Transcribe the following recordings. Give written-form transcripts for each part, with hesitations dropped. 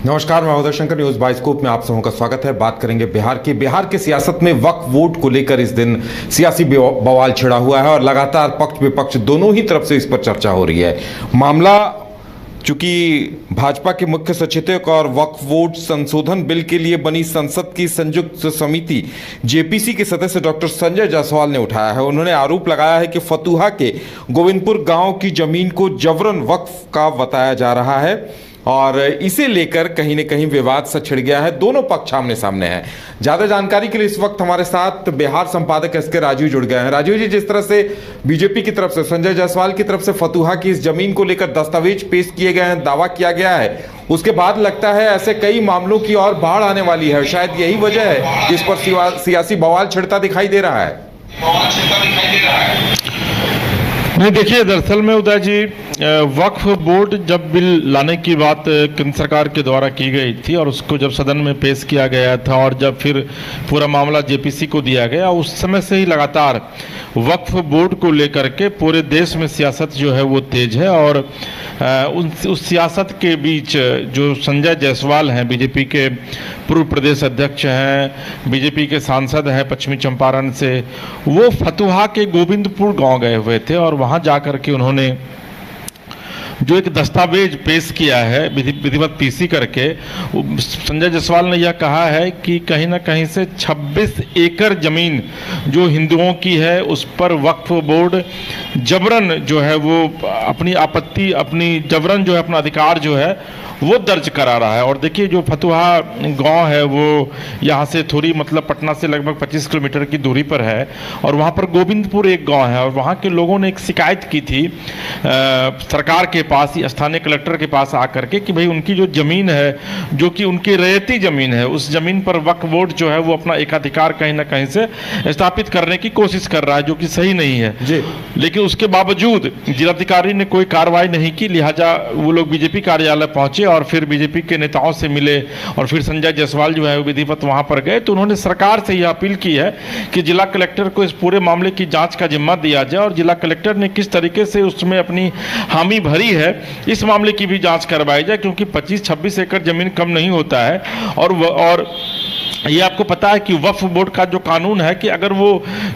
नमस्कार, मैं Uday Shankar, news bioscope में आप सबों का स्वागत है। बात करेंगे बिहार के सियासत में वक्फ बोर्ड को लेकर इस दिन सियासी बवाल छिड़ा हुआ है और लगातार पक्ष विपक्ष दोनों ही तरफ से इस पर चर्चा हो रही है। मामला चूंकि भाजपा के मुख्य सचेतक और वक्फ बोर्ड संशोधन बिल के लिए बनी संसद की संयुक्त समिति जेपीसी के सदस्य डॉक्टर संजय जायसवाल ने उठाया है। उन्होंने आरोप लगाया है कि फतुहा के गोविंदपुर गांव की जमीन को जबरन वक्फ का बताया जा रहा है और इसे लेकर कहीं न कहीं विवाद सा छिड़ गया है। दोनों पक्ष आमने सामने हैं। ज्यादा जानकारी के लिए इस वक्त हमारे साथ बिहार संपादक एसके राजीव जुड़ गए हैं। राजीव जी, जिस तरह से बीजेपी की तरफ से, संजय जायसवाल की तरफ से फतुहा की इस जमीन को लेकर दस्तावेज पेश किए गए हैं, दावा किया गया है, उसके बाद लगता है ऐसे कई मामलों की और बाढ़ आने वाली है। शायद यही वजह है कि इस पर सियासी बवाल छिड़ता दिखाई दे रहा है। नहीं, देखिए, दरअसल में उदय जी, वक्फ बोर्ड जब बिल लाने की बात केंद्र सरकार के द्वारा की गई थी और उसको जब सदन में पेश किया गया था और जब फिर पूरा मामला जेपीसी को दिया गया, उस समय से ही लगातार वक्फ बोर्ड को लेकर के पूरे देश में सियासत जो है वो तेज है। और उस सियासत के बीच जो संजय जायसवाल हैं, बीजेपी के पूर्व प्रदेश अध्यक्ष हैं, बीजेपी के सांसद हैं पश्चिमी चंपारण से, वो फतुहा के गोविंदपुर गांव गए हुए थे और वहां जाकर के उन्होंने जो एक दस्तावेज पेश किया है विधिवत पीसी करके, संजय जायसवाल ने यह कहा है कि कहीं ना कहीं से 26 एकड़ जमीन जो हिंदुओं की है उस पर वक्फ बोर्ड जबरन जो है वो अपनी आपत्ति, अपनी जबरन जो है अपना अधिकार जो है वो दर्ज करा रहा है। और देखिए, जो फतुहा गांव है वो यहाँ से थोड़ी, मतलब पटना से लगभग 25 किलोमीटर की दूरी पर है और वहाँ पर गोविंदपुर एक गांव है और वहाँ के लोगों ने एक शिकायत की थी सरकार के पास, स्थानीय कलेक्टर के पास आकर के, कि भाई उनकी जो जमीन है, जो कि उनकी रैयती जमीन है, उस जमीन पर वक्फ बोर्ड जो है वो अपना एकाधिकार कहीं ना कहीं से स्थापित करने की कोशिश कर रहा है, जो कि सही नहीं है जी। लेकिन उसके बावजूद जिलाधिकारी ने कोई कार्रवाई नहीं की, लिहाजा वो लोग बीजेपी कार्यालय पहुंचे और फिर बीजेपी के नेताओं से मिले और फिर संजय जायसवाल जो है विधिवत वहां पर गए। तो उन्होंने सरकार से यह अपील की है कि जिला कलेक्टर को इस पूरे मामले की जांच का जिम्मा दिया जाए और जिला कलेक्टर ने किस तरीके से उसमें अपनी हामी भरी है, इस मामले की भी जांच करवाई जाए, क्योंकि 25-26 एकड़ जमीन कम नहीं होता है। और ये आपको पता है कि वक्फ बोर्ड का जो कानून है कि अगर वो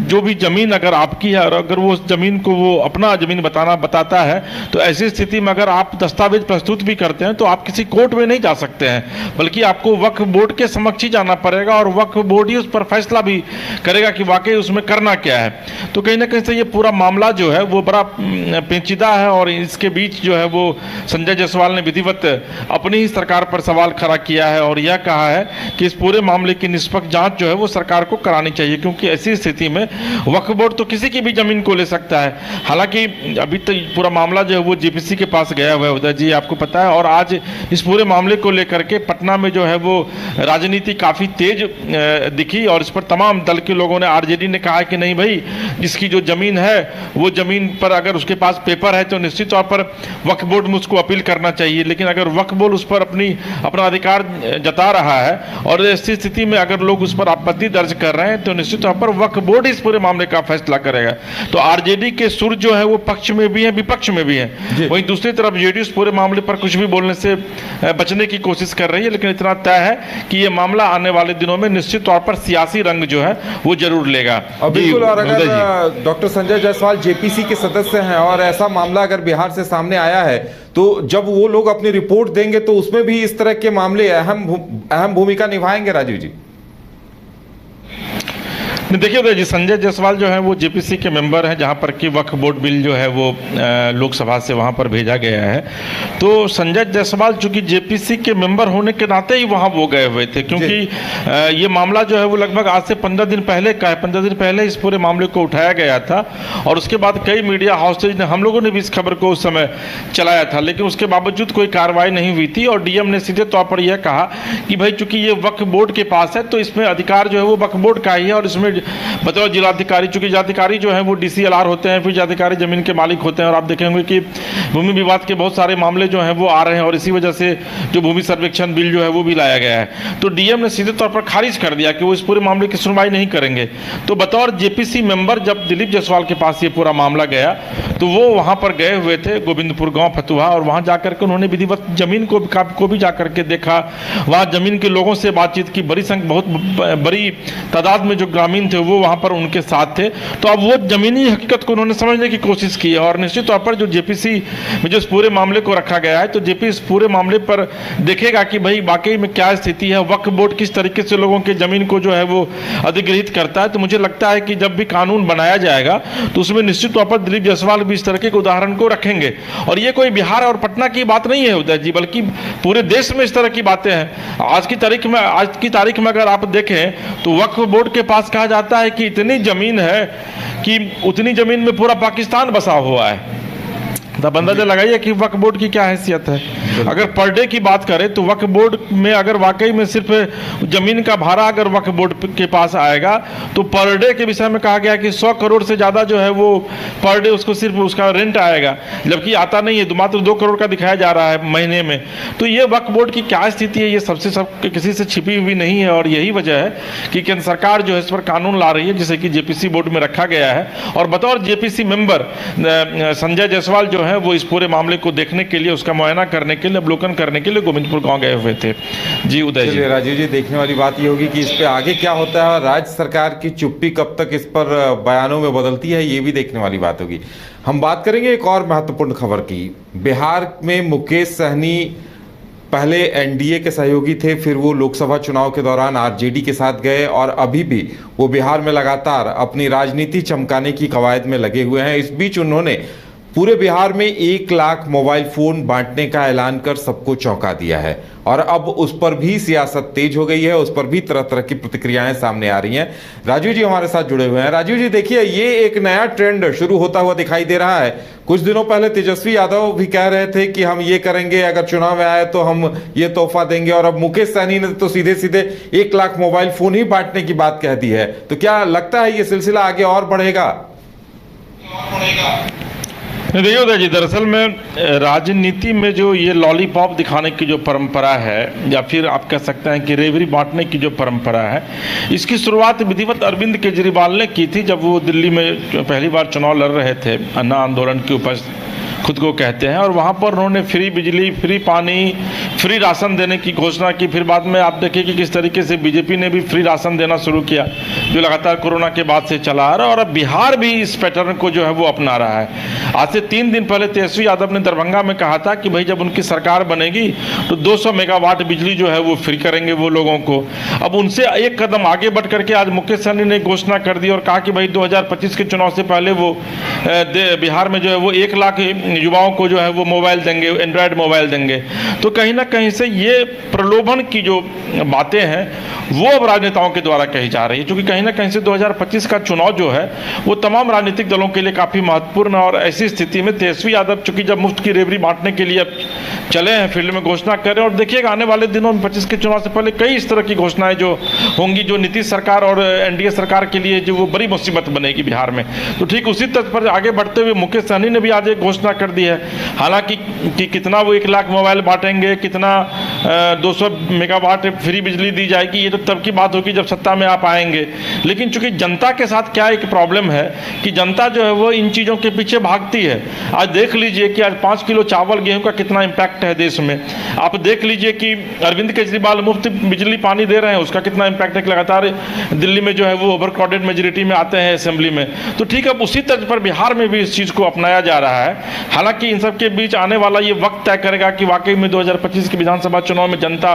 जो भी जमीन अगर आपकी है और अगर वो उस जमीन को वो अपना जमीन बताता है, तो ऐसी स्थिति में अगर आप दस्तावेज प्रस्तुत भी करते हैं तो आप किसी कोर्ट में नहीं जा सकते हैं, बल्कि आपको वक्फ बोर्ड के समक्ष ही जाना पड़ेगा और वक्फ बोर्ड ही उस पर फैसला भी करेगा कि वाकई उसमें करना क्या है। तो कहीं ना कहीं से ये पूरा मामला जो है वो बड़ा पेचीदा है और इसके बीच जो है वो संजय जायसवाल ने विधिवत अपनी ही सरकार पर सवाल खड़ा किया है और यह कहा है कि इस पूरे मामले की निष्पक्ष जांच जो है वो सरकार को करानी चाहिए, क्योंकि ऐसी स्थिति में वक्फ बोर्ड तो किसी की भी जमीन को ले सकता है। हालांकि अभी तक पूरा मामला जो है वो जेपीसी के पास गया हुआ है उदय जी, आपको पता है। और आज इस पूरे मामले को लेकर के पटना में जो है वो राजनीति काफी तेज दिखी और इस पर तमाम दल के लोगों ने, आरजेडी ने कहा कि नहीं भाई, जिसकी जो जमीन है वो जमीन पर अगर उसके पास पेपर है तो निश्चित तौर पर वक्फ बोर्ड में उसको अपील करना चाहिए, लेकिन अगर वक्फ बोर्ड उस पर अपना अधिकार जता रहा है और ऐसी स्थिति में अगर लोग उस पर आपत्ति दर्ज कर रहे हैं तो निश्चित तौर पर वक्फ बोर्ड इस पूरे मामले का फैसला करेगा। तो आरजेडी के सुर जो है वो पक्ष में भी है, विपक्ष में भी है। वहीं दूसरी तरफ जेडीयू इस पूरे मामले पर कुछ भी बोलने से बचने की कोशिश कर रही है, लेकिन इतना तय है कि ये मामला आने वाले दिनों में निश्चित तौर पर सियासी रंग जो है वो जरूर लेगा। बिल्कुल। और अगर डॉक्टर संजय जायसवाल जेपीसी के सदस्य हैं और ऐसा मामला अगर बिहार से सामने आया है, तो जब वो लोग अपनी रिपोर्ट देंगे तो उसमें भी इस तरह के मामले अहम भूमिका निभाएंगे। राजीव जी, देखिए उदय जी, संजय जायसवाल जो है वो जेपीसी के मेंबर हैं, जहां पर कि वक्फ बोर्ड बिल जो है वो लोकसभा से वहां पर भेजा गया है। तो संजय जायसवाल चूंकि जेपीसी के मेंबर होने के नाते ही वहां वो गए हुए थे, क्योंकि ये मामला जो है वो लगभग आज से 15 दिन पहले का है। 15 दिन पहले इस पूरे मामले को उठाया गया था और उसके बाद कई मीडिया हाउसेज ने, हम लोगों ने भी इस खबर को उस समय चलाया था, लेकिन उसके बावजूद कोई कार्रवाई नहीं हुई थी और डीएम ने सीधे तौर पर यह कहा कि भाई चूंकि ये वक्फ बोर्ड के पास है तो इसमें अधिकार जो है वो वक्फ बोर्ड का ही है और इसमें बतौर जिलाधिकारी, चूंकि जिलाधिकारी जो है वो DCLR होते हैं, फिर जिलाधिकारी जमीन के मालिक होते हैं, और आप देखेंगे कि भूमि विवाद के बहुत सारे मामले जो हैं वो आ रहे हैं, और इसी वजह से जो भूमि सर्वेक्षण बिल जो है वो भी लाया गया है। तो DM ने सीधे तौर पर खारिज कर दिया कि वो इस पूरे मामले की सुनवाई नहीं करेंगे। तो बतौर JPC मेंबर जब दिलीप जायसवाल के पास ये पूरा मामला गया तो वो वहाँ पर गए हुए थे, गोविंदपुर गाँव फतुहा, और वहाँ जाकर के उन्होंने विधिवत जमीन को भी जाकर के देखा, वहाँ जमीन के लोगों से बातचीत की, बहुत बड़ी तादाद में जो ग्रामीण थे वो वहाँ पर उनके साथ थे। तो अब वो जमीनी हकीकत को उन्होंने समझने की कोशिश की है, और निश्चित तौर पर जो JPC में जो इस पूरे मामले को रखा गया है, तो JP इस पूरे मामले पर देखेगा कि भाई वाकई में क्या स्थिति है, वक्फ बोर्ड किस तरीके से लोगों के जमीन को जो है वो अधिग्रहित करता है। तो मुझे लगता है कि जब भी कानून बनाया जाएगा तो उसमें निश्चित तौर पर दिलीप जायसवाल भी इस तरह के उदाहरण को रखेंगे। और ये कोई बिहार और पटना की बात नहीं है उदय जी, बल्कि पूरे देश में इस तरह की बातें हैं। आज की तारीख में अगर आप देखें तो वक्फ बोर्ड के पास कहा जाता है कि इतनी जमीन है कि उतनी जमीन में पूरा पाकिस्तान बसा हुआ है। तब अंदाजा लगाइए कि वक्फ बोर्ड की क्या हैसियत है। अगर पर डे की बात करें तो वक्फ बोर्ड में अगर वाकई में सिर्फ जमीन का भाड़ा अगर वक्फ बोर्ड के पास आएगा तो पर डे के विषय में कहा गया कि 100 करोड़ से ज़्यादा जो है वो पर डे उसको सिर्फ उसका रेंट आएगा, जबकि आता नहीं है, मात्र 2 करोड़ का दिखाया जा रहा है महीने में। तो ये वक्फ बोर्ड की क्या स्थिति है, ये सब किसी से छिपी हुई नहीं है, और यही वजह है कि केंद्र सरकार जो है इस पर कानून ला रही है, जिसे कि JPC बोर्ड में रखा गया है। और बतौर JPC मेंबर संजय जायसवाल जो है वो इस पूरे मामले को देखने के लिए, उसका मुआयना करने के लिए, अवलोकन करने के लिए गोविंदपुर गांव गए हुए थे। जी उदय जी। राजीव जी, देखने वाली बात ये होगी कि इस पे आगे क्या होता है, और राज्य सरकार की चुप्पी कब तक इस पर बयानों में बदलती है, ये भी देखने वाली बात होगी। हम बात करेंगे एक और महत्वपूर्ण खबर की। बिहार में मुकेश सहनी पहले NDA के सहयोगी थे, फिर वो लोकसभा चुनाव के दौरान RJD के साथ गए, और अभी भी वो बिहार में लगातार अपनी राजनीति चमकाने की कवायद में लगे हुए हैं। इस बीच उन्होंने पूरे बिहार में 1 लाख मोबाइल फोन बांटने का ऐलान कर सबको चौंका दिया है, और अब उस पर भी सियासत तेज हो गई है, उस पर भी तरह तरह की प्रतिक्रियाएं सामने आ रही हैं। राजीव जी हमारे साथ जुड़े हुए हैं। राजीव जी, देखिए, ये एक नया ट्रेंड शुरू होता हुआ दिखाई दे रहा है। कुछ दिनों पहले तेजस्वी यादव भी कह रहे थे कि हम ये करेंगे, अगर चुनाव में आए तो हम ये तोहफा देंगे, और अब मुकेश सहनी ने तो सीधे सीधे 1 लाख मोबाइल फोन ही बांटने की बात कह दी है। तो क्या लगता है ये सिलसिला आगे और बढ़ेगा? देखिए उदय जी, दरअसल में राजनीति में जो ये लॉलीपॉप दिखाने की जो परंपरा है, या फिर आप कह सकते हैं कि रेवड़ी बांटने की जो परंपरा है, इसकी शुरुआत विधिवत अरविंद केजरीवाल ने की थी जब वो दिल्ली में पहली बार चुनाव लड़ रहे थे। अन्ना आंदोलन के उपज खुद को कहते हैं, और वहाँ पर उन्होंने फ्री बिजली, फ्री पानी, फ्री राशन देने की घोषणा की। फिर बाद में आप देखिए कि किस तरीके से बीजेपी ने भी फ्री राशन देना शुरू किया, जो लगातार कोरोना के बाद से चला आ रहा है, और अब बिहार भी इस पैटर्न को जो है वो अपना रहा है। आज से 3 दिन पहले तेजस्वी यादव ने दरभंगा में कहा था कि भाई जब उनकी सरकार बनेगी तो 200 मेगावाट बिजली जो है वो फ्री करेंगे वो लोगों को। अब उनसे एक कदम आगे बढ़ करके आज मुकेश सहनी ने घोषणा कर दी और कहा कि भाई 2025 के चुनाव से पहले वो बिहार में जो है वो 1 लाख युवाओं को जो है वो मोबाइल देंगे, एंड्रॉयड मोबाइल देंगे। तो कहीं ना कहीं से ये प्रलोभन की जो बातें हैं वो अब राजनेताओं के द्वारा कही जा रही है, क्योंकि कहीं ना कहीं से 2025 का चुनाव जो है वो तमाम राजनीतिक दलों के लिए काफ़ी महत्वपूर्ण है। और ऐसी स्थिति में तेजस्वी यादव चूंकि जब मुफ्त की रेवड़ी बांटने के लिए अब चले हैं, फील्ड में घोषणा कर रहे हैं, और देखिएगा आने वाले दिनों में 25 के चुनाव से पहले कई इस तरह की घोषणाएं जो होंगी, जो नीतीश सरकार और NDA सरकार के लिए जो वो बड़ी मुसीबत बनेगी बिहार में। तो ठीक उसी तर्ज पर आगे बढ़ते हुए मुकेश सहनी ने भी आज एक घोषणा कर दी है। हालांकि कि कितना वो 1 लाख मोबाइल बांटेंगे, कितना 200 मेगावाट फ्री बिजली दी जाएगी, ये तो तब की बात होगी जब सत्ता में आप आएंगे। लेकिन चूंकि जनता के साथ क्या एक प्रॉब्लम है कि जनता जो है वो इन चीज़ों के पीछे भागती है। आज देख लीजिए कि आज 5 किलो चावल गेहूं का कितना इम्पैक्ट है देश में। आप देख लीजिए कि अरविंद केजरीवाल मुफ्त बिजली पानी दे रहे हैं, उसका कितना इम्पैक्ट है कि लगातार दिल्ली में जो है वो ओवर क्राउडेड मेजोरिटी में आते हैं असेंबली में। तो ठीक है, उसी तर्ज पर बिहार में भी इस चीज़ को अपनाया जा रहा है। हालांकि इन सब के बीच आने वाला ये वक्त तय करेगा कि वाकई में 2025 के विधानसभा चुनाव में जनता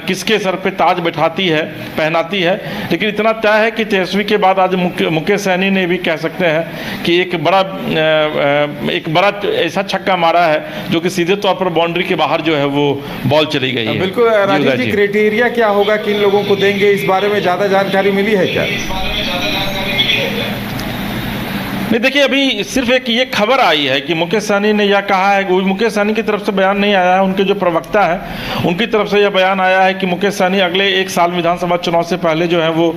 किसके सर पे ताज बैठाती है, पहनाती है। लेकिन इतना तय है कि तेजस्वी के बाद आज मुकेश सहनी ने भी कह सकते हैं कि एक बड़ा ऐसा छक्का मारा है जो कि सीधे तौर पर बाउंड्री के बाहर जो है वो बॉल चली गई है। बिल्कुल राजीव जी, क्राइटेरिया क्या होगा, किन लोगों को देंगे, इस बारे में ज्यादा जानकारी मिली है क्या? नहीं, देखिए अभी सिर्फ एक ये खबर आई है कि मुकेश सहनी ने यह कहा है, वो मुकेश सहनी की तरफ से बयान नहीं आया है, उनके जो प्रवक्ता है उनकी तरफ से यह बयान आया है कि मुकेश सहनी अगले 1 साल विधानसभा चुनाव से पहले जो है वो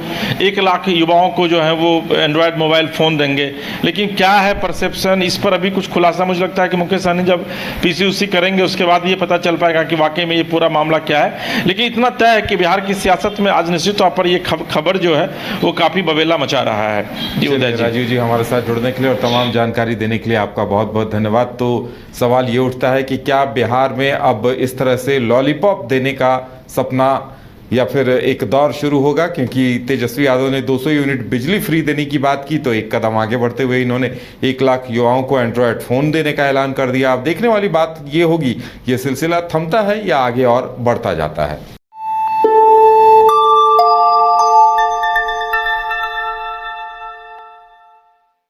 1 लाख युवाओं को जो है वो एंड्रॉयड मोबाइल फ़ोन देंगे। लेकिन क्या है परसेप्शन, इस पर अभी कुछ खुलासा मुझे लगता है कि मुकेश सहनी जब पीसी करेंगे उसके बाद ये पता चल पाएगा कि वाकई में ये पूरा मामला क्या है। लेकिन इतना तय है कि बिहार की सियासत में आज निश्चित तौर पर ये खबर जो है वो काफ़ी बवेला मचा रहा है। जी उदय जी, राजीव जी हमारे साथ जुड़ने के लिए और तमाम जानकारी देने के लिए आपका बहुत बहुत धन्यवाद। तो सवाल ये उठता है कि क्या बिहार में अब इस तरह से लॉलीपॉप देने का सपना या फिर एक दौर शुरू होगा, क्योंकि तेजस्वी यादव ने 200 यूनिट बिजली फ्री देने की बात की तो एक कदम आगे बढ़ते हुए इन्होंने 1 लाख युवाओं को एंड्रॉयड फ़ोन देने का ऐलान कर दिया। अब देखने वाली बात ये होगी ये सिलसिला थमता है या आगे और बढ़ता जाता है।